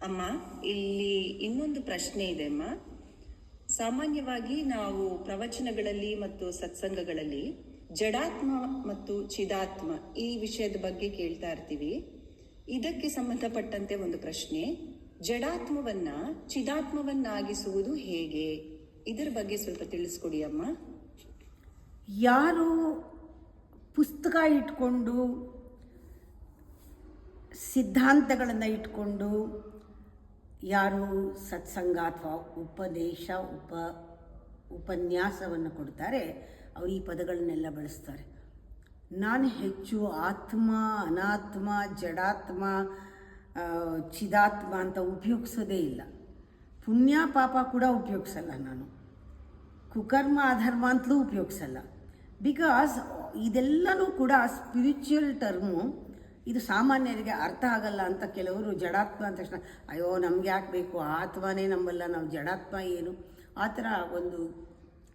ಅಮ್ಮ, ಇಲ್ಲಿ ಇನ್ನೊಂದು ಪ್ರಶ್ನೆ ಇದೆ ಅಮ್ಮ. ಸಾಮಾನ್ಯವಾಗಿ ನಾವು ಪ್ರವಚನಗಳಲ್ಲಿ ಮತ್ತು ಸತ್ಸಂಗಗಳಲ್ಲಿ ಜಡಾತ್ಮ ಮತ್ತು ಚಿದಾತ್ಮ ಈ ವಿಷಯದ ಬಗ್ಗೆ ಕೇಳ್ತಾ ಇರ್ತೀವಿ. ಇದಕ್ಕೆ ಸಂಬಂಧಪಟ್ಟಂತೆ ಒಂದು ಪ್ರಶ್ನೆ: ಜಡಾತ್ಮವನ್ನ ಚಿದಾತ್ಮವನ್ನಾಗಿಸುವುದು ಹೇಗೆ? ಇದರ ಬಗ್ಗೆ ಸ್ವಲ್ಪ ತಿಳಿಸ್ಕೊಡಿ ಅಮ್ಮ. ಯಾರು ಪುಸ್ತಕ ಇಟ್ಕೊಂಡು ಸಿದ್ಧಾಂತಗಳನ್ನು ಇಟ್ಕೊಂಡು ಯಾರು ಸತ್ಸಂಗ ಅಥವಾ ಉಪನ್ಯಾಸವನ್ನು ಕೊಡ್ತಾರೆ, ಅವರು ಈ ಪದಗಳನ್ನೆಲ್ಲ ಬಳಸ್ತಾರೆ. ನಾನು ಹೆಚ್ಚು ಆತ್ಮ, ಅನಾತ್ಮ, ಜಡಾತ್ಮ, ಚಿದಾತ್ಮ ಅಂತ ಉಪಯೋಗಿಸೋದೇ ಇಲ್ಲ. ಪುಣ್ಯ ಪಾಪ ಕೂಡ ಉಪಯೋಗಿಸಲ್ಲ. ನಾನು ಕುಕರ್ಮ ಅಧರ್ಮ ಅಂತಲೂ ಉಪಯೋಗಿಸಲ್ಲ. ಬಿಕಾಸ್ ಇದೆಲ್ಲನೂ ಕೂಡ ಸ್ಪಿರಿಚುವಲ್ ಟರ್ಮು. ಇದು ಸಾಮಾನ್ಯರಿಗೆ ಅರ್ಥ ಆಗಲ್ಲ ಅಂತ ಕೆಲವರು ಜಡಾತ್ಮ ಅಂದ ತಕ್ಷಣ ಅಯ್ಯೋ ನಮ್ಗೆ ಯಾಕೆ ಬೇಕು, ಆತ್ಮನೇ ನಂಬಲ್ಲ, ನಾವು ಜಡಾತ್ಮ ಏನು, ಆ ಥರ ಒಂದು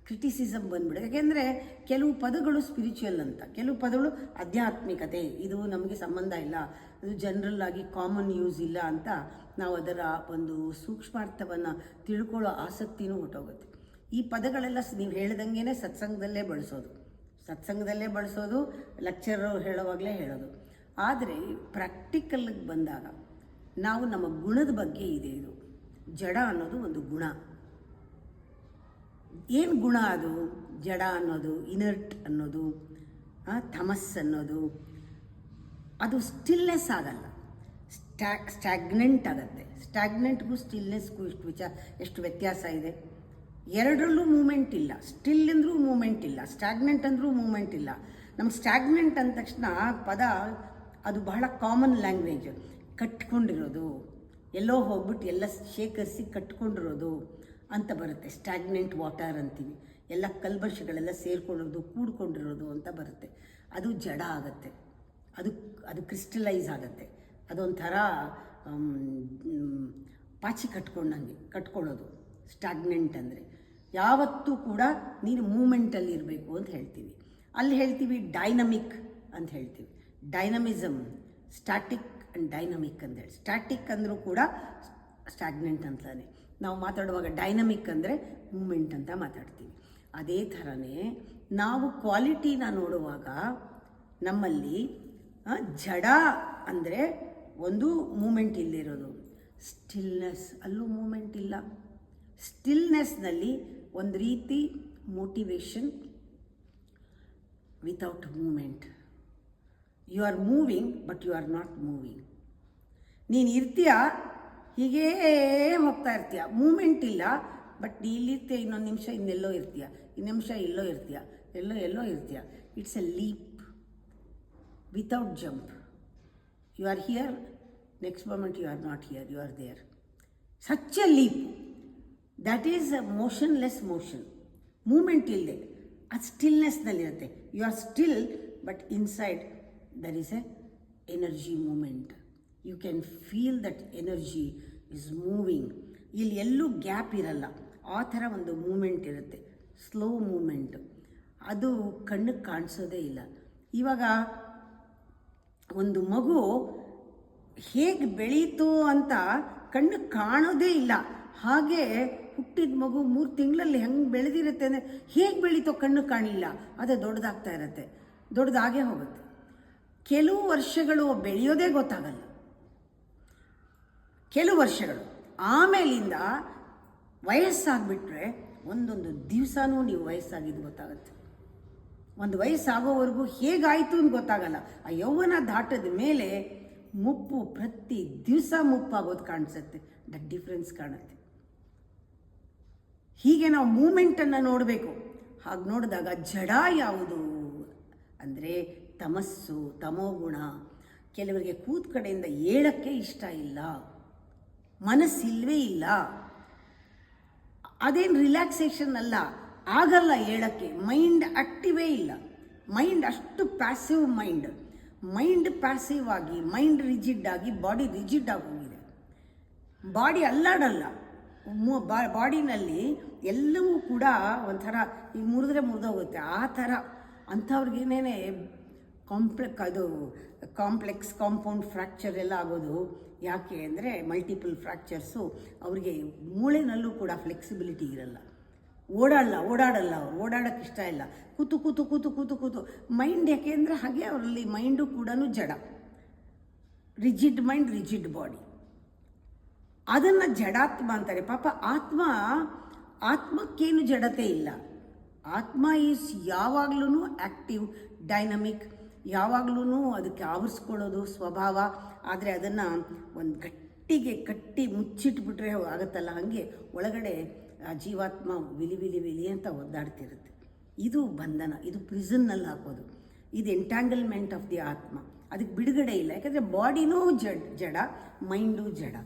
ಕ್ರಿಟಿಸಿಸಮ್ ಬಂದ್ಬಿಡುತ್ತೆ. ಯಾಕೆಂದರೆ ಕೆಲವು ಪದಗಳು ಸ್ಪಿರಿಚುವಲ್ ಅಂತ, ಕೆಲವು ಪದಗಳು ಆಧ್ಯಾತ್ಮಿಕತೆ, ಇದು ನಮಗೆ ಸಂಬಂಧ ಇಲ್ಲ, ಅದು ಜನರಲ್ ಆಗಿ ಕಾಮನ್ ಯೂಸ್ ಇಲ್ಲ ಅಂತ ನಾವು ಅದರ ಒಂದು ಸೂಕ್ಷ್ಮಾರ್ಥವನ್ನು ತಿಳ್ಕೊಳ್ಳೋ ಆಸಕ್ತಿನೂ ಹೊಟ್ಟೋಗುತ್ತೆ. ಈ ಪದಗಳೆಲ್ಲ ನೀವು ಹೇಳ್ದಂಗೆ ಸತ್ಸಂಗದಲ್ಲೇ ಬಳಸೋದು, ಲೆಕ್ಚರರು ಹೇಳುವಾಗಲೇ ಹೇಳೋದು. ಆದರೆ ಪ್ರಾಕ್ಟಿಕಲ್ಗೆ ಬಂದಾಗ ನಾವು ನಮ್ಮ ಗುಣದ ಬಗ್ಗೆ ಇದೆ. ಇದು ಜಡ ಅನ್ನೋದು ಒಂದು ಗುಣ. ಏನು ಗುಣ ಅದು? ಜಡ ಅನ್ನೋದು, ಇನರ್ಟ್ ಅನ್ನೋದು, ತಮಸ್ ಅನ್ನೋದು, ಅದು ಸ್ಟಿಲ್ನೆಸ್ ಆಗಲ್ಲ, ಸ್ಟ್ಯಾಗ್ನೆಂಟ್ ಆಗುತ್ತೆ. ಸ್ಟ್ಯಾಗ್ನೆಂಟ್ಗೂ ಸ್ಟಿಲ್ನೆಸ್ಗೂ ಎಷ್ಟು ವ್ಯತ್ಯಾಸ ಇದೆ. ಎರಡರಲ್ಲೂ ಮೂಮೆಂಟ್ ಇಲ್ಲ. ಸ್ಟಿಲ್ ಅಂದರೂ ಮೂಮೆಂಟ್ ಇಲ್ಲ, ಸ್ಟ್ಯಾಗ್ನೆಂಟ್ ಅಂದರೂ ಮೂಮೆಂಟ್ ಇಲ್ಲ. ನಮ್ಮ ಸ್ಟ್ಯಾಗ್ನೆಂಟ್ ಅಂದ ತಕ್ಷಣ ಪದ ಅದು ಬಹಳ ಕಾಮನ್ ಲ್ಯಾಂಗ್ವೇಜ್. ಕಟ್ಕೊಂಡಿರೋದು, ಎಲ್ಲೋ ಹೋಗ್ಬಿಟ್ಟು ಎಲ್ಲ ಶೇಖರಿಸಿ ಕಟ್ಕೊಂಡಿರೋದು ಅಂತ ಬರುತ್ತೆ. ಸ್ಟ್ಯಾಗ್ನೆಂಟ್ ವಾಟರ್ ಅಂತೀವಿ. ಎಲ್ಲ ಕಲ್ಮಶಗಳೆಲ್ಲ ಸೇರ್ಕೊಂಡಿರೋದು, ಕೂಡ್ಕೊಂಡಿರೋದು ಅಂತ ಬರುತ್ತೆ. ಅದು ಜಡ ಆಗುತ್ತೆ, ಅದು ಕ್ರಿಸ್ಟಲೈಸ್ ಆಗುತ್ತೆ. ಅದೊಂಥರ ಪಾಚಿ ಕಟ್ಕೊಳ್ಳೋದು ಸ್ಟ್ಯಾಗ್ನೆಂಟ್ ಅಂದರೆ. ಯಾವತ್ತೂ ಕೂಡ ನೀನು ಮೂಮೆಂಟಲ್ಲಿ ಇರಬೇಕು ಅಂತ ಹೇಳ್ತೀವಿ. ಅಲ್ಲಿ ಹೇಳ್ತೀವಿ ಡೈನಮಿಕ್ ಅಂತ ಹೇಳ್ತೀವಿ. ಡೈನಮಿಸಮ್, ಸ್ಟ್ಯಾಟಿಕ್ ಆ್ಯಂಡ್ ಡೈನಮಿಕ್ ಅಂತೇಳಿ. ಸ್ಟ್ಯಾಟಿಕ್ ಅಂದರೂ ಕೂಡ ಸ್ಟ್ಯಾಗ್ನೆಂಟ್ ಅಂತಲೇ ನಾವು ಮಾತಾಡುವಾಗ, ಡೈನಮಿಕ್ ಅಂದರೆ ಮೂಮೆಂಟ್ ಅಂತ ಮಾತಾಡ್ತೀವಿ. ಅದೇ ಥರನೇ ನಾವು ಕ್ವಾಲಿಟಿನ ನೋಡುವಾಗ ನಮ್ಮಲ್ಲಿ ಜಡ ಅಂದರೆ ಒಂದು ಮೂಮೆಂಟ್ ಇಲ್ಲಿರೋದು, ಸ್ಟಿಲ್ನೆಸ್ ಅಲ್ಲೂ ಮೂಮೆಂಟ್ ಇಲ್ಲ. ಸ್ಟಿಲ್ನೆಸ್ನಲ್ಲಿ ಒಂದು ರೀತಿ motivation without movement. You are moving but you are not moving. ನೀನು ಇರ್ತೀಯ, ಹೀಗೇ ಹೋಗ್ತಾ ಇರ್ತೀಯ, ಮೂಮೆಂಟ್ ಇಲ್ಲ, ಬಟ್ ನೀ ಇಲ್ಲಿರ್ತೀಯ, ಇನ್ನೊಂದು ನಿಮಿಷ ಇನ್ನೆಲ್ಲೋ ಇರ್ತೀಯ, ಇನ್ನೊಂದು ನಿಮಿಷ ಎಲ್ಲೋ ಇರ್ತೀಯ, ಎಲ್ಲೋ ಇರ್ತೀಯ. It's a leap without jump. You are here, next moment you are not here, you are there. Such a leap. That is a motionless motion. Moment ಇಲ್ಲದೆ ಅದು ಸ್ಟಿಲ್ನೆಸ್ನಲ್ಲಿರುತ್ತೆ. You are still, but inside there is a energy movement. You can feel that energy is moving. ಇಲ್ಲಿ ಎಲ್ಲೂ gap ಇರಲ್ಲ, ಆ ಥರ ಒಂದು moment ಇರುತ್ತೆ, ಸ್ಲೋ ಮೂಮೆಂಟ್. ಅದು ಕಣ್ಣಿಗೆ ಕಾಣಿಸೋದೇ ಇಲ್ಲ. ಇವಾಗ ಒಂದು ಮಗು ಹೇಗೆ ಬೆಳೀತು ಅಂತ ಕಣ್ಣಿಗೆ ಕಾಣೋದೇ ಇಲ್ಲ. ಹಾಗೆ ಹುಟ್ಟಿದ ಮಗು 3 ತಿಂಗಳಲ್ಲಿ ಹೆಂಗೆ ಬೆಳೆದಿರುತ್ತೆ ಅಂದರೆ, ಹೇಗೆ ಬೆಳೀತೋ ಕಣ್ಣಿಗೆ ಕಾಣಲಿಲ್ಲ, ಅದೇ ದೊಡ್ಡದಾಗ್ತಾ ಇರುತ್ತೆ, ದೊಡ್ಡದಾಗೇ ಹೋಗುತ್ತೆ. ಕೆಲವು ವರ್ಷಗಳು ಬೆಳೆಯೋದೇ ಗೊತ್ತಾಗಲ್ಲ, ಕೆಲವು ವರ್ಷಗಳು. ಆಮೇಲಿಂದ ವಯಸ್ಸಾಗಿಬಿಟ್ರೆ ಒಂದೊಂದು ದಿವಸನೂ ನೀವು ವಯಸ್ಸಾಗಿದ್ದು ಗೊತ್ತಾಗುತ್ತೆ. ಒಂದು ವಯಸ್ಸಾಗೋವರೆಗೂ ಹೇಗಾಯಿತು ಅಂತ ಗೊತ್ತಾಗಲ್ಲ. ಆ ಯೌವನ ದಾಟದ ಮೇಲೆ ಮುಪ್ಪು ಪ್ರತಿ ದಿವಸ ಮುಪ್ಪಾಗೋದು ಕಾಣಿಸುತ್ತೆ. ದಟ್ ಡಿಫ್ರೆನ್ಸ್ ಕಾಣುತ್ತೆ. ಹೀಗೆ ನಾವು ಮೂಮೆಂಟನ್ನು ನೋಡಬೇಕು. ಹಾಗೆ ನೋಡಿದಾಗ ಜಡ ಯಾವುದು ಅಂದರೆ ತಮಸ್ಸು, ತಮೋಗುಣ. ಕೆಲವರಿಗೆ ಕೂತ್ ಕಡೆಯಿಂದ ಏಳಕ್ಕೆ ಇಷ್ಟ ಇಲ್ಲ, ಮನಸ್ಸಿಲ್ವೇ ಇಲ್ಲ. ಅದೇನು ರಿಲ್ಯಾಕ್ಸೇಷನ್ ಅಲ್ಲ, ಆಗಲ್ಲ ಏಳಕ್ಕೆ. ಮೈಂಡ್ ಆ್ಯಕ್ಟಿವೇ ಇಲ್ಲ. ಮೈಂಡ್ ಅಷ್ಟು ಪ್ಯಾಸಿವ್ ಮೈಂಡ್ ಪ್ಯಾಸಿವ್ ಆಗಿ, ಮೈಂಡ್ ರಿಜಿಡ್ ಆಗಿ, ಬಾಡಿ ರಿಜಿಡ್ ಆಗಿ ಹೋಗಿದೆ. ಬಾಡಿ ಅಲ್ಲಾಡಲ್ಲ. ಬಾಡಿನಲ್ಲಿ ಎಲ್ಲವೂ ಕೂಡ ಒಂಥರ ಈಗ ಮುರಿದ್ರೆ ಮುರಿದೋಗುತ್ತೆ, ಆ ಥರ. ಅಂಥವ್ರಿಗೇನೇ ಕಾಂಪ್ಲೆಕ್ಸ್ ಕಾಂಪೌಂಡ್ ಫ್ರ್ಯಾಕ್ಚರ್ ಎಲ್ಲ ಆಗೋದು ಯಾಕೆ ಅಂದರೆ ಮಲ್ಟಿಪಲ್ ಫ್ರ್ಯಾಕ್ಚರ್ಸು ಅವರಿಗೆ ಮೂಳೆನಲ್ಲೂ ಕೂಡ ಫ್ಲೆಕ್ಸಿಬಿಲಿಟಿ ಇರಲ್ಲ, ಓಡಾಡಲ್ಲ ಅವ್ರು, ಓಡಾಡೋಕ್ಕೆ ಇಷ್ಟ ಇಲ್ಲ, ಕೂತು ಮೈಂಡ್ ಯಾಕೆಂದರೆ ಹಾಗೆ ಅವರಲ್ಲಿ ಮೈಂಡು ಕೂಡ ಜಡ, ರಿಜಿಡ್ ಮೈಂಡ್ ರಿಜಿಡ್ ಬಾಡಿ, ಅದನ್ನು ಜಡಾತ್ಮ ಅಂತಾರೆ. ಪಾಪ ಆತ್ಮಕ್ಕೇನು ಜಡತೆ ಇಲ್ಲ. ಆತ್ಮ ಈಸ್ ಯಾವಾಗಲೂ ಆ್ಯಕ್ಟಿವ್, ಡೈನಮಿಕ್, ಯಾವಾಗಲೂ ಅದಕ್ಕೆ ಆವರಿಸ್ಕೊಳ್ಳೋದು ಸ್ವಭಾವ. ಆದರೆ ಅದನ್ನು ಒಂದು ಗಟ್ಟಿಗೆ ಕಟ್ಟಿ ಮುಚ್ಚಿಟ್ಬಿಟ್ರೆ ಆಗುತ್ತಲ್ಲ, ಹಾಗೆ ಒಳಗಡೆ ಆ ಜೀವಾತ್ಮ ವಿಲಿ ಅಂತ ಒದ್ದಾಡ್ತಿರುತ್ತೆ. ಇದು ಬಂಧನ, ಇದು ಪ್ರಿಸನ್ನಲ್ಲಿ ಹಾಕೋದು, ಇದು ಎಂಟ್ಯಾಂಗಲ್ಮೆಂಟ್ ಆಫ್ ದಿ ಆತ್ಮ. ಅದಕ್ಕೆ ಬಿಡುಗಡೆ ಇಲ್ಲ. ಯಾಕೆಂದರೆ ಬಾಡಿನೂ ಜಡ, ಮೈಂಡು ಜಡ.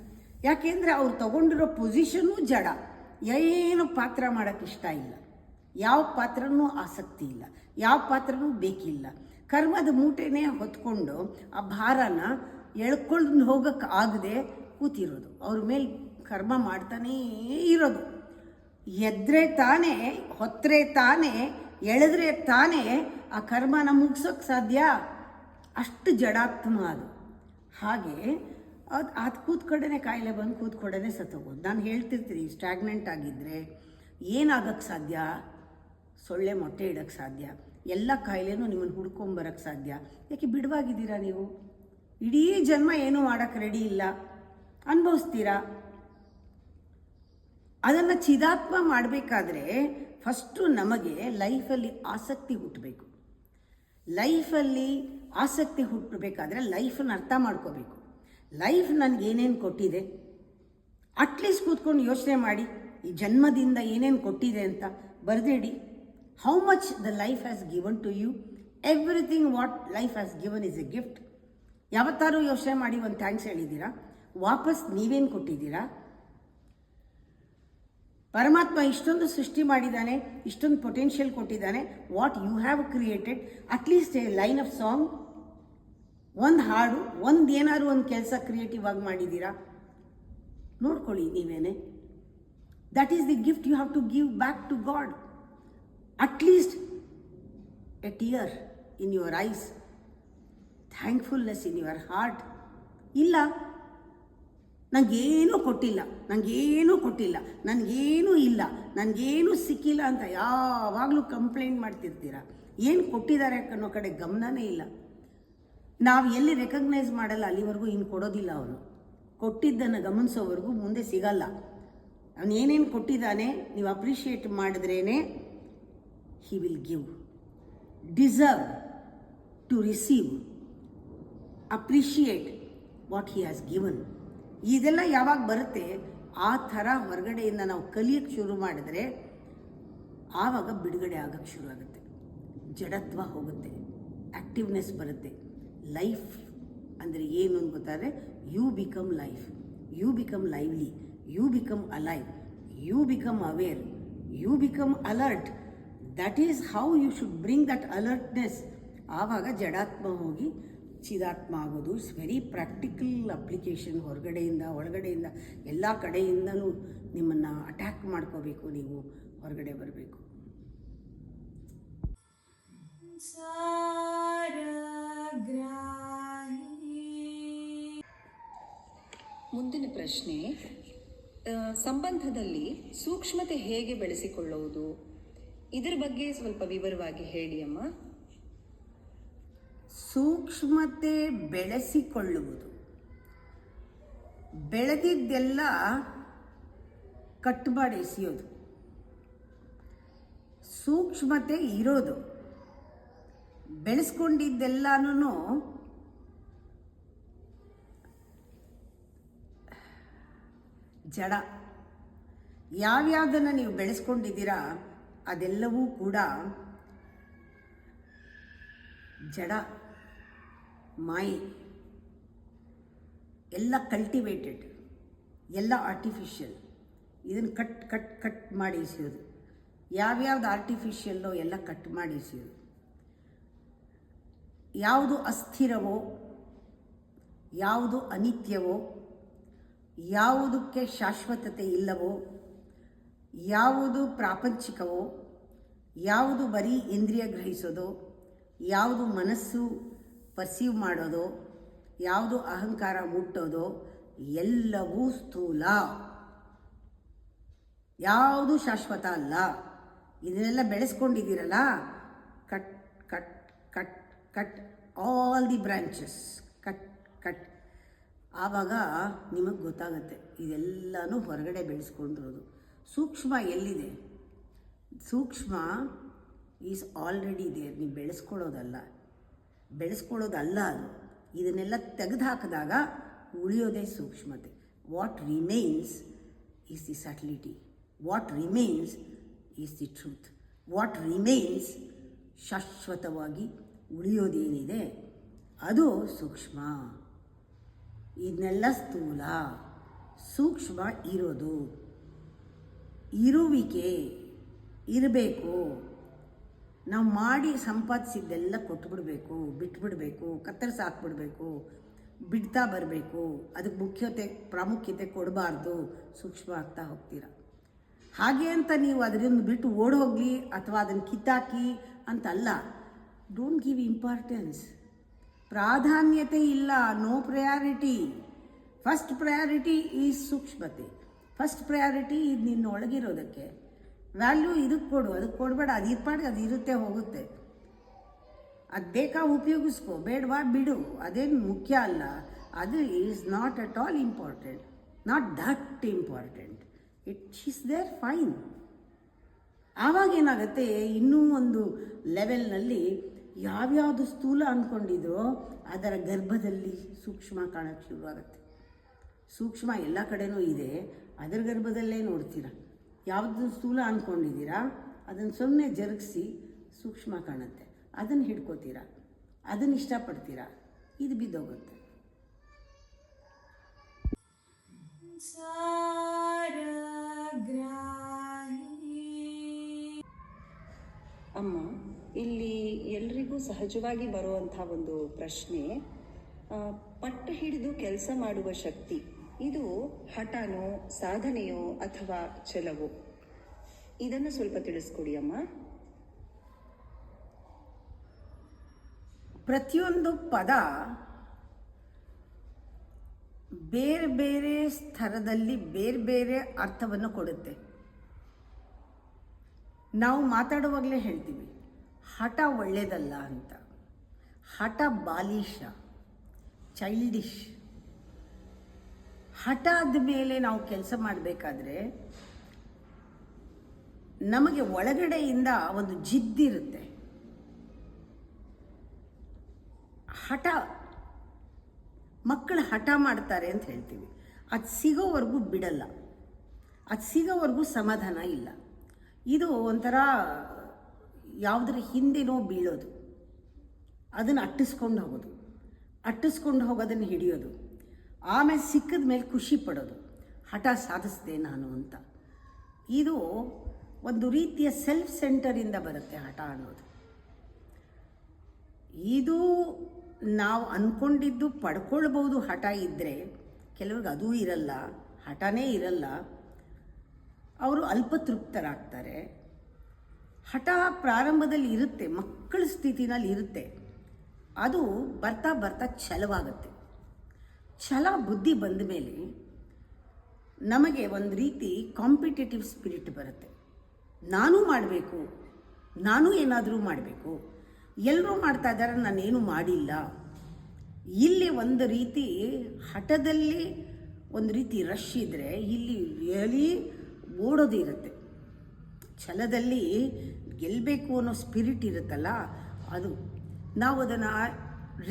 ಯಾಕೆಂದರೆ ಅವ್ರು ತಗೊಂಡಿರೋ ಪೊಸಿಷನ್ನೂ ಜಡ. ಏನು ಪಾತ್ರ ಮಾಡೋಕ್ಕೆ ಇಷ್ಟ ಇಲ್ಲ, ಯಾವ ಪಾತ್ರನೂ ಆಸಕ್ತಿ ಇಲ್ಲ, ಯಾವ ಪಾತ್ರನೂ ಬೇಕಿಲ್ಲ. ಕರ್ಮದ ಮೂಟೆನೇ ಹೊತ್ಕೊಂಡು ಆ ಭಾರನ ಎಳ್ಕೊಂಡು ಹೋಗೋಕ್ಕೆ ಆಗದೆ ಕೂತಿರೋದು, ಅವ್ರ ಮೇಲೆ ಕರ್ಮ ಮಾಡ್ತಾನೇ ಇರೋದು. ಎದ್ರೆ ತಾನೇ, ಹೊತ್ತರೆ ತಾನೇ, ಎಳೆದ್ರೆ ತಾನೇ ಆ ಕರ್ಮನ ಮುಗಿಸೋಕ್ಕೆ ಸಾಧ್ಯ. ಅಷ್ಟು ಜಡಾತ್ಮ ಅದು. ಹಾಗೆ ಅದು ಕೂತ್ಕಡೆನೇ ಕಾಯಿಲೆ ಬಂದು ಕೂತ್ಕಡೆನೇ ಸತ್ತೋಗೋದು. ನಾನು ಹೇಳ್ತಿರ್ತೀನಿ, ಸ್ಟ್ಯಾಗ್ನೆಂಟ್ ಆಗಿದ್ದರೆ ಏನಾಗಕ್ಕೆ ಸಾಧ್ಯ? ಸೊಳ್ಳೆ ಮೊಟ್ಟೆ ಇಡೋಕ್ಕೆ ಸಾಧ್ಯ, ಎಲ್ಲ ಕಾಯಿಲೆನೂ ನಿಮ್ಮನ್ನು ಹುಡ್ಕೊಂಬರೋಕ್ಕೆ ಸಾಧ್ಯ. ಯಾಕೆ ಬಿಡುವಾಗಿದ್ದೀರಾ ನೀವು? ಇಡೀ ಜನ್ಮ ಏನೂ ಮಾಡೋಕ್ಕೆ ರೆಡಿ ಇಲ್ಲ, ಅನುಭವಿಸ್ತೀರಾ. ಅದನ್ನು ಚಿದಾತ್ಮ ಮಾಡಬೇಕಾದ್ರೆ ಫಸ್ಟು ನಮಗೆ ಲೈಫಲ್ಲಿ ಆಸಕ್ತಿ ಹುಟ್ಟಬೇಕು. ಲೈಫಲ್ಲಿ ಆಸಕ್ತಿ ಹುಟ್ಟಬೇಕಾದ್ರೆ ಲೈಫನ್ನು ಅರ್ಥ ಮಾಡ್ಕೋಬೇಕು. ಲೈಫ್ ನನಗೇನೇನು ಕೊಟ್ಟಿದೆ, ಅಟ್ಲೀಸ್ಟ್ ಕೂತ್ಕೊಂಡು ಯೋಚನೆ ಮಾಡಿ, ಈ ಜನ್ಮದಿಂದ ಏನೇನು ಕೊಟ್ಟಿದೆ ಅಂತ ಬರೆದಿಡಿ. How much the life has given to you. Everything what life has given is a gift. ಯಾವತ್ತಾರು ಯೋಚನೆ ಮಾಡಿ ಒಂದು ಥ್ಯಾಂಕ್ಸ್ ಹೇಳಿದ್ದೀರಾ? ವಾಪಸ್ ನೀವೇನು ಕೊಟ್ಟಿದ್ದೀರಾ? ಪರಮಾತ್ಮ ಇಷ್ಟೊಂದು ಸೃಷ್ಟಿ ಮಾಡಿದ್ದಾನೆ, ಇಷ್ಟೊಂದು ಪೊಟೆನ್ಷಿಯಲ್ ಕೊಟ್ಟಿದ್ದಾನೆ. What you have created, at least a line of song, ಒಂದು ಹಾಡು, ಒಂದು ಏನಾದ್ರು ಒಂದು ಕೆಲಸ ಕ್ರಿಯೇಟಿವ್ ಆಗಿ ಮಾಡಿದ್ದೀರಾ? ನೋಡ್ಕೊಳ್ಳಿ ನೀವೇನೆ. That is the gift you have to give back to God. At least a tear in your eyes, thankfulness in your heart. ಇಲ್ಲ, ನನಗೇನೂ ಕೊಟ್ಟಿಲ್ಲ, ನನಗೇನೂ ಇಲ್ಲ, ನನಗೇನೂ ಸಿಕ್ಕಿಲ್ಲ ಅಂತ ಯಾವಾಗಲೂ ಕಂಪ್ಲೇಂಟ್ ಮಾಡ್ತಿರ್ತೀರ. ಏನು ಕೊಟ್ಟಿದ್ದಾರೆ ಅನ್ನೋ ಕಡೆ ಗಮನನೇ ಇಲ್ಲ. ನಾವು ಎಲ್ಲಿ ರೆಕಗ್ನೈಸ್ ಮಾಡಲ್ಲ ಅಲ್ಲಿವರೆಗೂ ಇನ್ನು ಕೊಡೋದಿಲ್ಲ. ಅವನು ಕೊಟ್ಟಿದ್ದನ್ನು ಗಮನಿಸೋವರೆಗೂ ಮುಂದೆ ಸಿಗಲ್ಲ. ಅವನು ಏನೇನು ಕೊಟ್ಟಿದ್ದಾನೆ ನೀವು appreciate ಮಾಡಿದ್ರೇ he will give. Deserve to receive, appreciate what he has given. ಇದೆಲ್ಲ ಯಾವಾಗ ಬರುತ್ತೆ, ಆ ಥರ ಹೊರಗಡೆಯಿಂದ ನಾವು ಕಲಿಯೋಕ್ಕೆ ಶುರು ಮಾಡಿದ್ರೆ ಆವಾಗ ಬಿಡುಗಡೆ ಆಗೋಕ್ಕೆ ಶುರು ಆಗುತ್ತೆ. ಜಡತ್ವ ಹೋಗುತ್ತೆ, ಆ್ಯಕ್ಟಿವ್ನೆಸ್ ಬರುತ್ತೆ. ಲೈಫ್ ಅಂದರೆ ಏನು ಅಂತ ಗೊತ್ತಾದರೆ you become life, you become lively, you become alive, you become aware, you become alert. That is how you should bring that alertness. ಆವಾಗ ಜಡಾತ್ಮ ಹೋಗಿ ಚಿದಾತ್ಮ ಆಗೋದು. It's very practical application. ಹೊರಗಡೆಯಿಂದ ಒಳಗಡೆಯಿಂದ ಎಲ್ಲ ಕಡೆಯಿಂದನೂ ನಿಮ್ಮನ್ನು ಅಟ್ಯಾಕ್ ಮಾಡ್ಕೋಬೇಕು, ನೀವು ಹೊರಗಡೆ ಬರಬೇಕು. ಮುಂದಿನ ಪ್ರಶ್ನೆ, ಸಂಬಂಧದಲ್ಲಿ ಸೂಕ್ಷ್ಮತೆ ಹೇಗೆ ಬೆಳೆಸಿಕೊಳ್ಳುವುದು, ಇದರ ಬಗ್ಗೆ ಸ್ವಲ್ಪ ವಿವರವಾಗಿ ಹೇಳಿ ಅಮ್ಮ. ಸೂಕ್ಷ್ಮತೆ ಬೆಳೆಸಿಕೊಳ್ಳುವುದು, ಬೆಳೆದಿದ್ದೆಲ್ಲ ಕಟ್ ಮಾಡಿ ಎಸೆಯೋದು. ಸೂಕ್ಷ್ಮತೆ ಇರೋದು, ಬೆಳೆಸ್ಕೊಂಡಿದ್ದೆಲ್ಲನೂ ಜಡ. ಯಾವ್ಯಾವುದನ್ನು ನೀವು ಬೆಳೆಸ್ಕೊಂಡಿದ್ದೀರಾ ಅದೆಲ್ಲವೂ ಕೂಡ ಜಡ, ಮಾಯೆ. ಎಲ್ಲ ಕಲ್ಟಿವೇಟೆಡ್, ಎಲ್ಲ ಆರ್ಟಿಫಿಷಿಯಲ್. ಇದನ್ನು ಕಟ್ ಮಾಡಿ ಎಸೆಯೋದು. ಯಾವ್ಯಾವ್ದು ಆರ್ಟಿಫಿಷಿಯಲ್ಲೋ ಎಲ್ಲ ಕಟ್ ಮಾಡಿ ಎಸೆಯೋದು. ಯಾವುದು ಅಸ್ಥಿರವೋ, ಯಾವುದು ಅನಿತ್ಯವೋ, ಯಾವುದಕ್ಕೆ ಶಾಶ್ವತತೆ ಇಲ್ಲವೋ, ಯಾವುದು ಪ್ರಾಪಂಚಿಕವೋ, ಯಾವುದು ಬರೀ ಇಂದ್ರಿಯ ಗ್ರಹಿಸೋದೋ, ಯಾವುದು ಮನಸ್ಸು ಪರ್ಸೀವ್ ಮಾಡೋದು, ಯಾವುದು ಅಹಂಕಾರ ಮುಟ್ಟೋದು, ಎಲ್ಲವೂ ಸ್ಥೂಲ, ಯಾವುದು ಶಾಶ್ವತ ಅಲ್ಲ. ಇದನ್ನೆಲ್ಲ ಬೆಳೆಸ್ಕೊಂಡಿದ್ದೀರಲ್ಲ, cut cut cut cut all the branches, cut cut. ಆವಾಗ ನಿಮಗೆ ಗೊತ್ತಾಗುತ್ತೆ ಇದೆಲ್ಲನೂ ಹೊರಗಡೆ ಬೆಳೆಸ್ಕೊಂಡಿರೋದು. ಸೂಕ್ಷ್ಮ ಎಲ್ಲಿದೆ? ಸೂಕ್ಷ್ಮ ಈಸ್ ಆಲ್ರೆಡಿ ದೇರ್. ನೀವು ಬೆಳೆಸ್ಕೊಳ್ಳೋದಲ್ಲ ಅದು. ಇದನ್ನೆಲ್ಲ ತೆಗೆದುಹಾಕಿದಾಗ ಉಳಿಯೋದೇ ಸೂಕ್ಷ್ಮತೆ. What remains is the subtlety, what remains is the truth, what remains ಶಾಶ್ವತವಾಗಿ ಉಳಿಯೋದೇನಿದೆ ಅದು ಸೂಕ್ಷ್ಮ. ಇದನ್ನೆಲ್ಲ ಸ್ಥೂಲ. ಸೂಕ್ಷ್ಮ ಇರೋದು, ಇರುವಿಕೆ ಇರಬೇಕು. ನಾವು ಮಾಡಿ ಸಂಪಾದಿಸಿದ್ದೆಲ್ಲ ಕೊಟ್ಬಿಡ್ಬೇಕು, ಬಿಟ್ಬಿಡಬೇಕು, ಕತ್ತರಿಸಿ ಹಾಕ್ಬಿಡ್ಬೇಕು, ಬಿಡ್ತಾ ಬರಬೇಕು. ಅದಕ್ಕೆ ಪ್ರಾಮುಖ್ಯತೆ ಕೊಡಬಾರ್ದು. ಸೂಕ್ಷ್ಮ ಆಗ್ತಾ ಹೋಗ್ತೀರ. ಹಾಗೆ ಅಂತ ನೀವು ಅದರಿಂದ ಬಿಟ್ಟು ಓಡೋಗ್ಲಿ ಅಥವಾ ಅದನ್ನು ಕಿತ್ತಾಕಿ ಅಂತಲ್ಲ. Don't give importance. ಪ್ರಾಧಾನ್ಯತೆ ಇಲ್ಲ, no priority. First priority is ಸೂಕ್ಷ್ಮತೆ. ಫಸ್ಟ್ ಪ್ರಯಾರಿಟಿ ಇದು ನಿನ್ನ ಒಳಗಿರೋದಕ್ಕೆ. ವ್ಯಾಲ್ಯೂ ಇದಕ್ಕೆ ಕೊಡು, ಅದಕ್ಕೆ ಕೊಡಬೇಡ. ಅದು ಇರ್ಪಾಡಿಗೆ ಅದು ಇರುತ್ತೆ, ಹೋಗುತ್ತೆ. ಅದು ಬೇಕಾ ಉಪಯೋಗಿಸ್ಕೊ, ಬೇಡವಾ ಬಿಡು. ಅದೇನು ಮುಖ್ಯ ಅಲ್ಲ. ಅದು is not at all important, not that important. It is there, fine. ಆವಾಗ ಏನಾಗುತ್ತೆ, ಇನ್ನೂ ಒಂದು ಲೆವೆಲ್ನಲ್ಲಿ ಯಾವ್ಯಾವುದು ಸ್ಥೂಲ ಅಂದ್ಕೊಂಡಿದ್ರೋ ಅದರ ಗರ್ಭದಲ್ಲಿ ಸೂಕ್ಷ್ಮ ಕಾಣೋಕ್ಕೆ ಶುರುವಾಗುತ್ತೆ. ಸೂಕ್ಷ್ಮ ಎಲ್ಲ ಕಡೆನೂ ಇದೆ, ಅದರ ಗರ್ಭದಲ್ಲೇ ನೋಡ್ತೀರ. ಯಾವುದು ಸ್ಥೂಲ ಅಂದ್ಕೊಂಡಿದ್ದೀರಾ ಅದನ್ನು ಸುಮ್ಮನೆ ಜರುಗಿಸಿ ಸೂಕ್ಷ್ಮ ಕಾಣುತ್ತೆ. ಅದನ್ನು ಹಿಡ್ಕೋತೀರ, ಅದನ್ನು ಇಷ್ಟಪಡ್ತೀರಾ, ಇದು ಬಿದ್ದೋಗುತ್ತೆ. ಅಮ್ಮ, ಇಲ್ಲಿ ಎಲ್ರಿಗೂ ಸಹಜವಾಗಿ ಬರುವಂಥ ಒಂದು ಪ್ರಶ್ನೆ, ಪಟ್ಟು ಹಿಡಿದು ಕೆಲಸ ಮಾಡುವ ಶಕ್ತಿ ಇದು ಹಠನೋ, ಸಾಧನೆಯೋ ಅಥವಾ ಛಲವೋ? ಇದನ್ನು ಸ್ವಲ್ಪ ತಿಳಿಸ್ಕೊಡಿ ಅಮ್ಮ. ಪ್ರತಿಯೊಂದು ಪದ ಬೇರೆ ಬೇರೆ ಸ್ತರದಲ್ಲಿ ಬೇರೆ ಬೇರೆ ಅರ್ಥವನ್ನು ಕೊಡುತ್ತೆ. ನಾವು ಮಾತಾಡುವಾಗಲೇ ಹೇಳ್ತೀವಿ ಹಠ ಒಳ್ಳೆಯದಲ್ಲ ಅಂತ. ಹಠ ಬಾಲಿಶ, ಚೈಲ್ಡಿಶ್. ಹಠದ ಮೇಲೆ ನಾವು ಕೆಲಸ ಮಾಡಬೇಕಾದ್ರೆ ನಮಗೆ ಒಳಗಡೆಯಿಂದ ಒಂದು ಜಿದ್ದಿರುತ್ತೆ. ಹಠ, ಮಕ್ಕಳು ಹಠ ಮಾಡ್ತಾರೆ ಅಂತ ಹೇಳ್ತೀವಿ. ಅದು ಸಿಗೋವರೆಗೂ ಬಿಡಲ್ಲ, ಅದು ಸಿಗೋವರೆಗೂ ಸಮಾಧಾನ ಇಲ್ಲ. ಇದು ಒಂಥರ ಯಾವುದರ ಹಿಂದೆನೋ ಬೀಳೋದು, ಅದನ್ನು ಅಟ್ಟಿಸ್ಕೊಂಡು ಹೋಗೋದನ್ನು ಹಿಡಿಯೋದು, ಆಮೇಲೆ ಸಿಕ್ಕಿದ ಮೇಲೆ ಖುಷಿ ಪಡೋದು, ಹಠ ಸಾಧಿಸಿದೆ ನಾನು ಅಂತ. ಇದು ಒಂದು ರೀತಿಯ ಸೆಲ್ಫ್ ಸೆಂಟರಿಂದ ಬರುತ್ತೆ ಹಠ ಅನ್ನೋದು. ಇದು ನಾವು ಅಂದ್ಕೊಂಡಿದ್ದು ಪಡ್ಕೊಳ್ಬೋದು ಹಠ ಇದ್ದರೆ. ಕೆಲವ್ರಿಗೆ ಅದೂ ಇರಲ್ಲ, ಹಠನೇ ಇರಲ್ಲ, ಅವರು ಅಲ್ಪತೃಪ್ತರಾಗ್ತಾರೆ. ಹಠ ಪ್ರಾರಂಭದಲ್ಲಿ ಇರುತ್ತೆ, ಮಕ್ಕಳ ಸ್ಥಿತಿನಲ್ಲಿ ಇರುತ್ತೆ. ಅದು ಬರ್ತಾ ಬರ್ತಾ ಛಲವಾಗುತ್ತೆ. ಛಲ ಬುದ್ಧಿ ಬಂದ ಮೇಲೆ ನಮಗೆ ಒಂದು ರೀತಿ ಕಾಂಪಿಟೇಟಿವ್ ಸ್ಪಿರಿಟ್ ಬರುತ್ತೆ. ನಾನು ಮಾಡಬೇಕು, ನಾನು ಏನಾದರೂ ಮಾಡಬೇಕು, ಎಲ್ಲರೂ ಮಾಡ್ತಾ ಇದ್ದಾರೆ, ನಾನೇನು ಮಾಡಿಲ್ಲ. ಇಲ್ಲಿ ಒಂದು ರೀತಿ ಹಠದಲ್ಲಿ ಒಂದು ರೀತಿ ರಶ್ ಇದ್ದರೆ ಇಲ್ಲಿ ರಿಯಲಿ ಓಡೋದು ಇರುತ್ತೆ. ಛಲದಲ್ಲಿ ಗೆಲ್ಲಬೇಕು ಅನ್ನೋ ಸ್ಪಿರಿಟ್ ಇರುತ್ತಲ್ಲ, ಅದು ನಾವು ಅದನ್ನು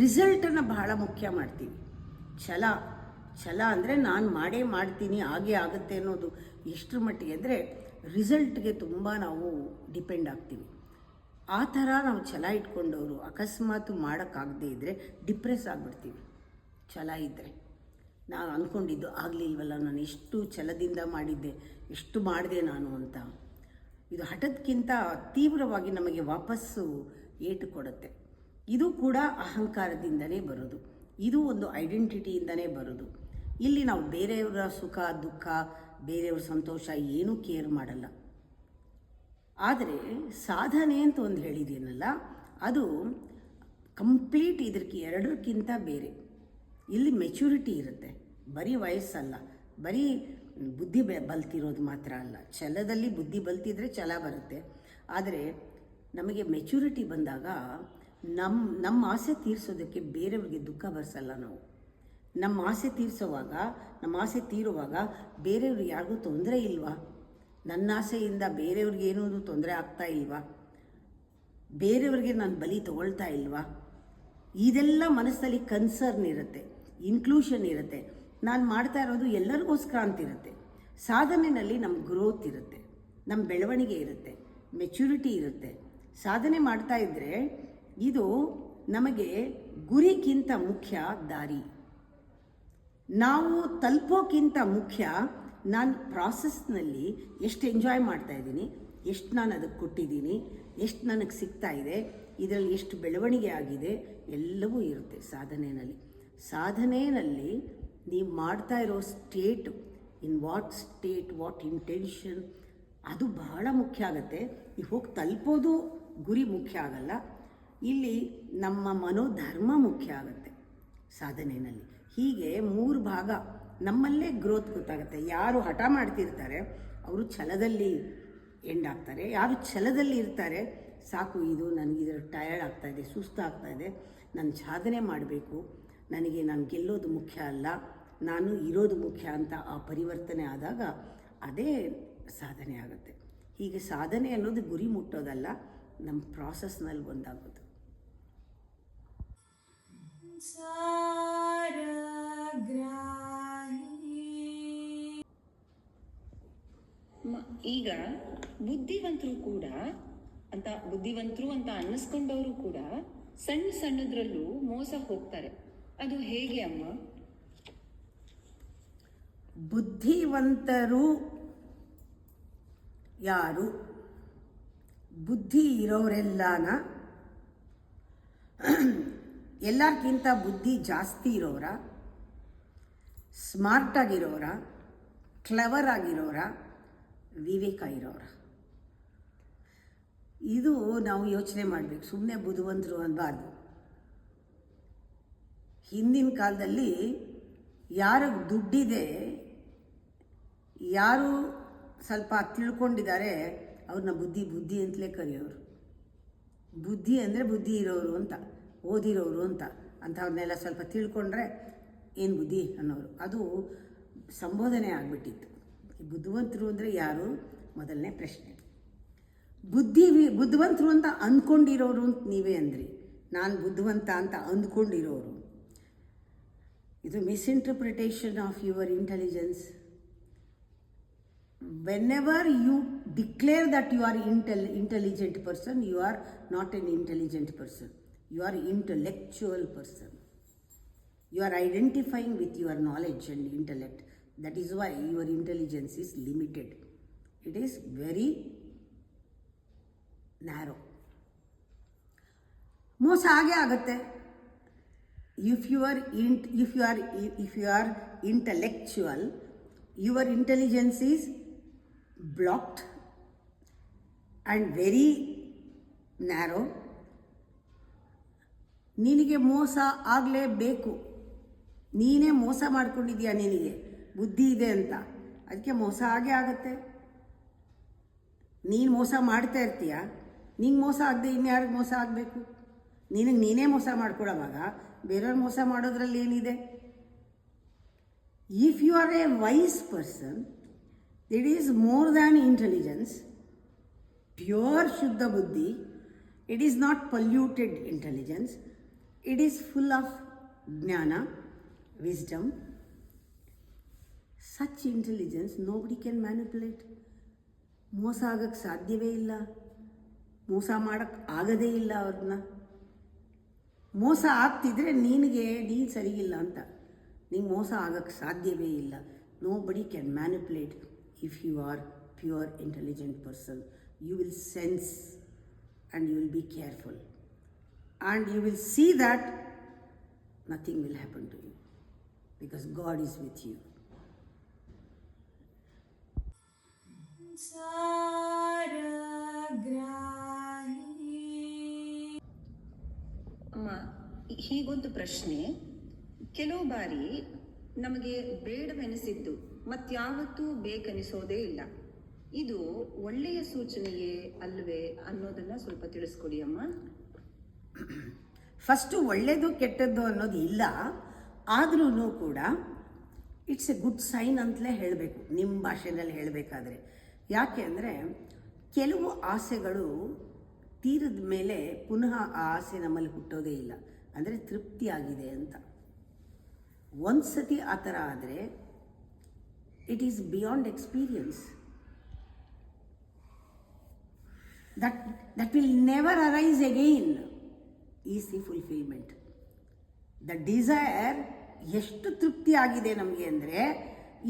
ರಿಸಲ್ಟನ್ನು ಬಹಳ ಮುಖ್ಯ ಮಾಡ್ತೀವಿ. ಛಲ ಅಂದರೆ ನಾನು ಮಾಡೇ ಮಾಡ್ತೀನಿ, ಹಾಗೆ ಆಗುತ್ತೆ ಅನ್ನೋದು ಎಷ್ಟರ ಮಟ್ಟಿಗೆ ಅಂದರೆ ರಿಸಲ್ಟ್ಗೆ ತುಂಬ ನಾವು ಡಿಪೆಂಡ್ ಆಗ್ತೀವಿ. ಆ ಥರ ನಾವು ಛಲ ಇಟ್ಕೊಂಡವರು ಅಕಸ್ಮಾತ್ ಮಾಡೋಕ್ಕಾಗದೇ ಇದ್ದರೆ ಡಿಪ್ರೆಸ್ ಆಗಿಬಿಡ್ತೀವಿ. ಛಲ ಇದ್ದರೆ ನಾನು ಅಂದ್ಕೊಂಡಿದ್ದು ಆಗಲಿಲ್ವಲ್ಲ, ನಾನು ಎಷ್ಟು ಛಲದಿಂದ ಮಾಡಿದ್ದೆ, ಎಷ್ಟು ಮಾಡಿದೆ ನಾನು ಅಂತ. ಇದು ಹಠದಕ್ಕಿಂತ ತೀವ್ರವಾಗಿ ನಮಗೆ ವಾಪಸ್ಸು ಏಟು ಕೊಡುತ್ತೆ. ಇದು ಕೂಡ ಅಹಂಕಾರದಿಂದನೇ ಬರೋದು, ಇದು ಒಂದು ಐಡೆಂಟಿಟಿಯಿಂದನೇ ಬರೋದು. ಇಲ್ಲಿ ನಾವು ಬೇರೆಯವರ ಸುಖ ದುಃಖ, ಬೇರೆಯವ್ರ ಸಂತೋಷ ಏನೂ ಕೇರ್ ಮಾಡಲ್ಲ. ಆದರೆ ಸಾಧನೆ ಅಂತ ಒಂದು ಹೇಳಿದ್ದೀನಲ್ಲ, ಅದು ಕಂಪ್ಲೀಟ್ ಇದಕ್ಕೆ ಎರಡಕ್ಕಿಂತ ಬೇರೆ. ಇಲ್ಲಿ ಮೆಚುರಿಟಿ ಇರುತ್ತೆ, ಬರೀ ವಯಸ್ಸಲ್ಲ, ಬರೀ ಬುದ್ಧಿ ಬಲ್ತಿರೋದು ಮಾತ್ರ ಅಲ್ಲ. ಛಲದಲ್ಲಿ ಬುದ್ಧಿ ಬಲ್ತಿದ್ರೆ ಛಲ ಬರುತ್ತೆ. ಆದರೆ ನಮಗೆ ಮೆಚುರಿಟಿ ಬಂದಾಗ ನಮ್ಮ ಆಸೆ ತೀರಿಸೋದಕ್ಕೆ ಬೇರೆಯವ್ರಿಗೆ ದುಃಖ ಬರ್ಸಲ್ಲ ನಾವು. ನಮ್ಮ ಆಸೆ ತೀರುವಾಗ ಬೇರೆಯವ್ರಿಗೆ ಯಾರಿಗೂ ತೊಂದರೆ ಇಲ್ವಾ? ನನ್ನ ಆಸೆಯಿಂದ ಬೇರೆಯವ್ರಿಗೆ ಏನೂ ತೊಂದರೆ ಆಗ್ತಾ ಇಲ್ವಾ? ಬೇರೆಯವ್ರಿಗೆ ನಾನು ಬಲಿ ತಗೊಳ್ತಾ ಇಲ್ವಾ? ಇದೆಲ್ಲ ಮನಸ್ಸಲ್ಲಿ ಕನ್ಸರ್ನ್ ಇರುತ್ತೆ, ಇನ್ಕ್ಲೂಷನ್ ಇರುತ್ತೆ. ನಾನು ಮಾಡ್ತಾ ಇರೋದು ಎಲ್ಲರಿಗೋಸ್ಕರ ಅಂತಿರುತ್ತೆ. ಸಾಧನೆಯಲ್ಲಿ ನಮ್ಮ ಗ್ರೋತ್ ಇರುತ್ತೆ, ನಮ್ಮ ಬೆಳವಣಿಗೆ ಇರುತ್ತೆ, ಮೆಚುರಿಟಿ ಇರುತ್ತೆ. ಸಾಧನೆ ಮಾಡ್ತಾ ಇದ್ದರೆ ಇದು ನಮಗೆ ಗುರಿಗಿಂತ ಮುಖ್ಯ ದಾರಿ. ನಾವು ತಲುಪೋಕ್ಕಿಂತ ಮುಖ್ಯ ನಾನು ಪ್ರಾಸೆಸ್ನಲ್ಲಿ ಎಷ್ಟು ಎಂಜಾಯ್ ಮಾಡ್ತಾಯಿದ್ದೀನಿ, ಎಷ್ಟು ನಾನು ಅದಕ್ಕೆ ಕೊಟ್ಟಿದ್ದೀನಿ, ಎಷ್ಟು ನನಗೆ ಸಿಗ್ತಾ ಇದೆ, ಇದರಲ್ಲಿ ಎಷ್ಟು ಬೆಳವಣಿಗೆ ಆಗಿದೆ, ಎಲ್ಲವೂ ಇರುತ್ತೆ ಸಾಧನೆಯಲ್ಲಿ ನೀವು ಮಾಡ್ತಾ ಇರೋ state, in what state, what intention, ಅದು ಬಹಳ ಮುಖ್ಯ ಆಗುತ್ತೆ. ನೀವು ಹೋಗಿ ತಲುಪೋದು ಗುರಿ ಮುಖ್ಯ ಆಗಲ್ಲ. ಇಲ್ಲಿ ನಮ್ಮ ಮನೋಧರ್ಮ ಮುಖ್ಯ ಆಗುತ್ತೆ ಸಾಧನೆಯಲ್ಲಿ. ಹೀಗೆ 3 ಭಾಗ ನಮ್ಮಲ್ಲೇ ಗ್ರೋತ್ ಗೊತ್ತಾಗುತ್ತೆ. ಯಾರು ಹಠ ಮಾಡ್ತಿರ್ತಾರೆ ಅವರು ಛಲದಲ್ಲಿ ಎಂಡ್ ಆಗ್ತಾರೆ. ಯಾರು ಛಲದಲ್ಲಿ ಇರ್ತಾರೆ, ಸಾಕು ಇದು ನನಗಿದ್ರ ಟಯರ್ಡ್ ಆಗ್ತಾಯಿದೆ, ಸುಸ್ತಾಗ್ತಾಯಿದೆ, ನಾನು ಸಾಧನೆ ಮಾಡಬೇಕು, ನಾನು ಗೆಲ್ಲೋದು ಮುಖ್ಯ ಅಲ್ಲ, ನಾನು ಇರೋದು ಮುಖ್ಯ ಅಂತ ಆ ಪರಿವರ್ತನೆ ಆದಾಗ ಅದೇ ಸಾಧನೆ ಆಗುತ್ತೆ. ಹೀಗೆ ಸಾಧನೆ ಅನ್ನೋದು ಗುರಿ ಮುಟ್ಟೋದಲ್ಲ, ನಮ್ಮ ಪ್ರಾಸೆಸ್ನಲ್ಲಿ ಒಂದಾಗೋದು. ಈಗ ಬುದ್ಧಿವಂತರು ಅಂತ ಅನ್ನಿಸ್ಕೊಂಡವರು ಕೂಡ ಸಣ್ಣದ್ರಲ್ಲೂ ಮೋಸ ಹೋಗ್ತಾರೆ. ಅದು ಹೇಗೆ ಅಮ್ಮ? ಬುದ್ಧಿವಂತರು ಯಾರು? ಬುದ್ಧಿ ಇರೋರೆಲ್ಲನ ಎಲ್ಲರಿಗಿಂತ ಬುದ್ಧಿ ಜಾಸ್ತಿ ಇರೋರ, ಸ್ಮಾರ್ಟ್ ಆಗಿರೋರ, ಕ್ಲೆವರ್ ಆಗಿರೋರ, ವಿವೇಕ ಇರೋರ? ಇದು ನಾವು ಯೋಚನೆ ಮಾಡಬೇಕು. ಸುಮ್ಮನೆ ಬುದ್ಧಿವಂತರು ಅನ್ನಬಾರ್ದು. ಹಿಂದಿನ ಕಾಲದಲ್ಲಿ ಯಾರಿಗೆ ದುಡ್ಡಿದೆ, ಯಾರು ಸ್ವಲ್ಪ ತಿಳ್ಕೊಂಡಿದ್ದಾರೆ ಅವ್ರನ್ನ ಬುದ್ಧಿ ಅಂತಲೇ ಕರೆಯೋರು. ಬುದ್ಧಿ ಅಂದರೆ ಬುದ್ಧಿ ಇರೋರು ಅಂತ, ಓದಿರೋರು ಅಂಥವ್ರನ್ನೆಲ್ಲ ಸ್ವಲ್ಪ ತಿಳ್ಕೊಂಡ್ರೆ ಏನು ಬುದ್ಧಿ ಅನ್ನೋರು. ಅದು ಸಂಬೋಧನೆ ಆಗಿಬಿಟ್ಟಿತ್ತು. ಬುದ್ಧಿವಂತರು ಅಂದರೆ ಯಾರು ಮೊದಲನೇ ಪ್ರಶ್ನೆ. ಬುದ್ಧಿವಂತರು ಅಂತ ಅಂದ್ಕೊಂಡಿರೋರು ಅಂತ ನೀವೇ ಅಂದ್ರಿ. ನಾನು ಬುದ್ಧಿವಂತ ಅಂತ ಅಂದ್ಕೊಂಡಿರೋರು. ಇದು misinterpretation of your intelligence. Whenever you declare that you are intelligent person, you are not an intelligent person. You are intellectual person. You are identifying with your knowledge and intellect. That is why your intelligence is limited. It is very narrow. ಮೋಸ ಆಗೇ ಆಗುತ್ತೆ. If you are intellectual, your intelligence is blocked and very narrow. ನಿನಗೆ ಮೋಸ ಆಗಲೇಬೇಕು. ನೀನೇ ಮೋಸ ಮಾಡ್ಕೊಂಡಿದ್ದೀಯ, ನಿನಗೆ ಬುದ್ಧಿ ಇದೆ ಅಂತ, ಅದಕ್ಕೆ ಮೋಸ ಆಗೇ ಆಗುತ್ತೆ. ನೀನು ಮೋಸ ಮಾಡ್ತಾ ಇರ್ತೀಯ, ನಿಂಗೆ ಮೋಸ ಆಗದೆ ಇನ್ಯಾರಿಗೆ ಮೋಸ ಆಗಬೇಕು? ನೀನೇ ಮೋಸ ಮಾಡ್ಕೊಳೋವಾಗ ಬೇರೆಯವ್ರು ಮೋಸ ಮಾಡೋದ್ರಲ್ಲಿ ಏನಿದೆ? If you are a wise person, it is more than intelligence, pure Shuddha Buddhi. It is not polluted intelligence. It is full of jnana, wisdom. Such intelligence nobody can manipulate. ಮೋಸ ಆಗಕ್ಕೆ ಸಾಧ್ಯವೇ ಇಲ್ಲ, ಮೋಸ ಮಾಡೋಕ್ಕೆ ಆಗದೇ ಇಲ್ಲ ಅವ್ರನ್ನ. ಮೋಸ ಆಗ್ತಿದ್ರೆ ನೀನು ಸರಿಯಿಲ್ಲ ಅಂತ. ನಿಂಗೆ ಮೋಸ ಆಗಕ್ಕೆ ಸಾಧ್ಯವೇ ಇಲ್ಲ. Nobody can manipulate. If you are pure intelligent person, you will sense and you will be careful, and you will see that nothing will happen to you because God is with you. ಅಮ್ಮ, ಹೀಗೊಂದು ಪ್ರಶ್ನೆ. ಕೆಲವು ಬಾರಿ ನಮಗೆ ಬೇಡವೆನಿಸಿದ್ದು ಮತ್ಯಾವತ್ತೂ ಬೇಕನಿಸೋದೇ ಇಲ್ಲ. ಇದು ಒಳ್ಳೆಯ ಸೂಚನೆಯೇ ಅಲ್ವೇ ಅನ್ನೋದನ್ನ ಸ್ವಲ್ಪ ತಿಳಿಸ್ಕೊಡಿ ಅಮ್ಮ. ಫಸ್ಟು ಒಳ್ಳೆಯದು ಕೆಟ್ಟದ್ದು ಅನ್ನೋದು ಇಲ್ಲ, ಆದ್ರೂ ಕೂಡ ಇಟ್ಸ್ ಎ ಗುಡ್ ಸೈನ್ ಅಂತಲೇ ಹೇಳಬೇಕು ನಿಮ್ಮ ಭಾಷೆಯಲ್ಲಿ ಹೇಳಬೇಕಾದ್ರೆ. ಯಾಕೆ ಅಂದರೆ ಕೆಲವು ಆಸೆಗಳು ತೀರಿದ ಮೇಲೆ ಪುನಃ ಆ ಆಸೆ ನಮ್ಮಲ್ಲಿ ಹುಟ್ಟೋದೇ ಇಲ್ಲ, ಅಂದರೆ ತೃಪ್ತಿಯಾಗಿದೆ ಅಂತ. ಒಂದು ಸತಿ ಆ ಥರ ಆದರೆ it is beyond experience. that will never arise again is the fulfillment. The desire ಎಷ್ಟು ತೃಪ್ತಿ ಆಗಿದೆ ನಮಗೆ ಅಂದರೆ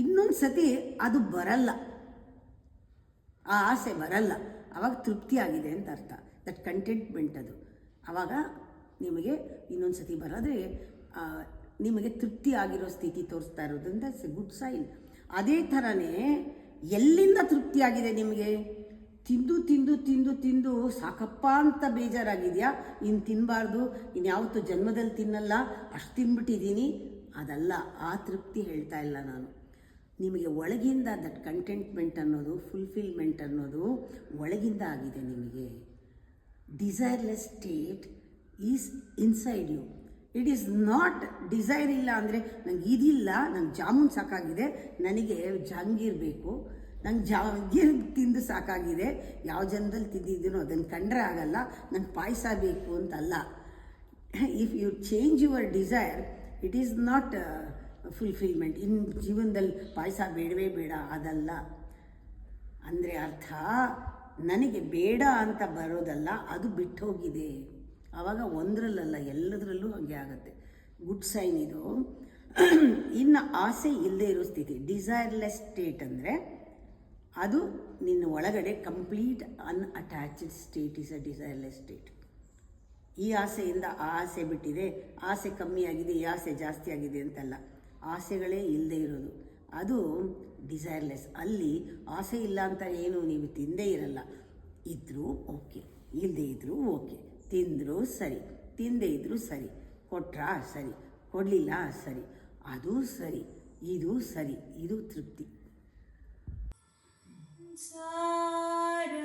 ಇನ್ನೊಂದು ಸತಿ ಅದು ಬರಲ್ಲ, ಆ ಆಸೆ ಬರಲ್ಲ. ಆವಾಗ ತೃಪ್ತಿ ಆಗಿದೆ ಅಂತ ಅರ್ಥ. ದಟ್ ಕಂಟೆಂಟ್ಮೆಂಟ್ ಅದು. ಆವಾಗ ನಿಮಗೆ ಇನ್ನೊಂದು ಸತಿ ಬರೋದ್ರೆ ನಿಮಗೆ ತೃಪ್ತಿ ಆಗಿರೋ ಸ್ಥಿತಿ ತೋರಿಸ್ತಾ ಇರೋದ್ರಿಂದ ಇಟ್ಸ್ ಎ ಗುಡ್ ಸೈನ್. ಅದೇ ಥರನೇ ಎಲ್ಲಿಂದ ತೃಪ್ತಿ ಆಗಿದೆ ನಿಮಗೆ? ತಿಂದು ತಿಂದು ತಿಂದು ತಿಂದು ಸಾಕಪ್ಪ ಅಂತ ಬೇಜಾರಾಗಿದೆಯಾ? ಇನ್ನು ತಿನ್ನಬಾರ್ದು, ಇನ್ಯಾವತ್ತೂ ಜನ್ಮದಲ್ಲಿ ತಿನ್ನಲ್ಲ, ಅಷ್ಟು ತಿಂದ್ಬಿಟ್ಟಿದ್ದೀನಿ, ಅದಲ್ಲ. ಆ ತೃಪ್ತಿ ಹೇಳ್ತಾ ಇಲ್ಲ ನಾನು. ನಿಮಗೆ ಒಳಗಿಂದ ದಟ್ ಕಂಟೆಂಟ್ಮೆಂಟ್ ಅನ್ನೋದು, ಫುಲ್ಫಿಲ್ಮೆಂಟ್ ಅನ್ನೋದು ಒಳಗಿಂದ ಆಗಿದೆ ನಿಮಗೆ. Desireless state is inside you. It is not desire ಇಲ್ಲ ಅಂದರೆ ನಂಗೆ ಇದಿಲ್ಲ, ನಂಗೆ ಜಾಮೂನ್ ಸಾಕಾಗಿದೆ, ನನಗೆ ಜಹಾಂಗೀರ್ ಬೇಕು, ನಂಗೆ ಜಹಾಂಗೀರ್ ತಿಂದು ಸಾಕಾಗಿದೆ, ಯಾವ ಜನ್ಮದಲ್ಲಿ ತಿಂದಿದ್ದೀನೋ ಅದನ್ನು ಕಂಡ್ರೆ ಆಗಲ್ಲ, ನಂಗೆ ಪಾಯಸ ಬೇಕು ಅಂತಲ್ಲ. If you change your desire, it is not fulfilment. ಇನ್ನು ಜೀವನದಲ್ಲಿ ಪಾಯಸ ಬೇಡವೇ ಬೇಡ, ಅದಲ್ಲ. ಅಂದರೆ ಅರ್ಥ ನನಗೆ ಬೇಡ ಅಂತ ಬರೋದಲ್ಲ, ಅದು ಬಿಟ್ಟು ಹೋಗಿದೆ. ಆವಾಗ ಒಂದರಲ್ಲ ಎಲ್ಲದರಲ್ಲೂ ಹಾಗೆ ಆಗುತ್ತೆ. ಗುಡ್ ಸೈನ್ ಇದು. ಇನ್ನು ಆಸೆ ಇಲ್ಲದೆ ಇರೋ ಸ್ಥಿತಿ, ಡಿಸೈರ್ಲೆಸ್ ಸ್ಟೇಟ್ ಅಂದರೆ ಅದು ನಿನ್ನ ಒಳಗಡೆ complete unattached state is a desireless state. ಈ ಆಸೆಯಿಂದ ಆ ಆಸೆ ಬಿಟ್ಟಿದೆ, ಆಸೆ ಕಮ್ಮಿ ಆಗಿದೆ, ಈ ಆಸೆ ಜಾಸ್ತಿ ಆಗಿದೆ ಅಂತಲ್ಲ. ಆಸೆಗಳೇ ಇಲ್ಲದೆ ಇರೋದು, ಅದು ಡಿಸೈರ್ಲೆಸ್. ಅಲ್ಲಿ ಆಸೆ ಇಲ್ಲ ಅಂತ ಏನು ನೀವು ತಿಂದೇ ಇರಲ್ಲ. ಇದ್ದರೂ ಓಕೆ, ಇಲ್ಲದೆ ಇದ್ದರೂ ಓಕೆ, ತಿಂದರೂ ಸರಿ, ತಿಂದೇ ಇದ್ದರೂ ಸರಿ, ಕೊಟ್ರಾ ಸರಿ, ಕೊಡಲಿಲ್ಲ ಸರಿ, ಅದು ಸರಿ, ಇದು ಸರಿ, ಇದು ತೃಪ್ತಿ. ಸಾರಗ್ರಾ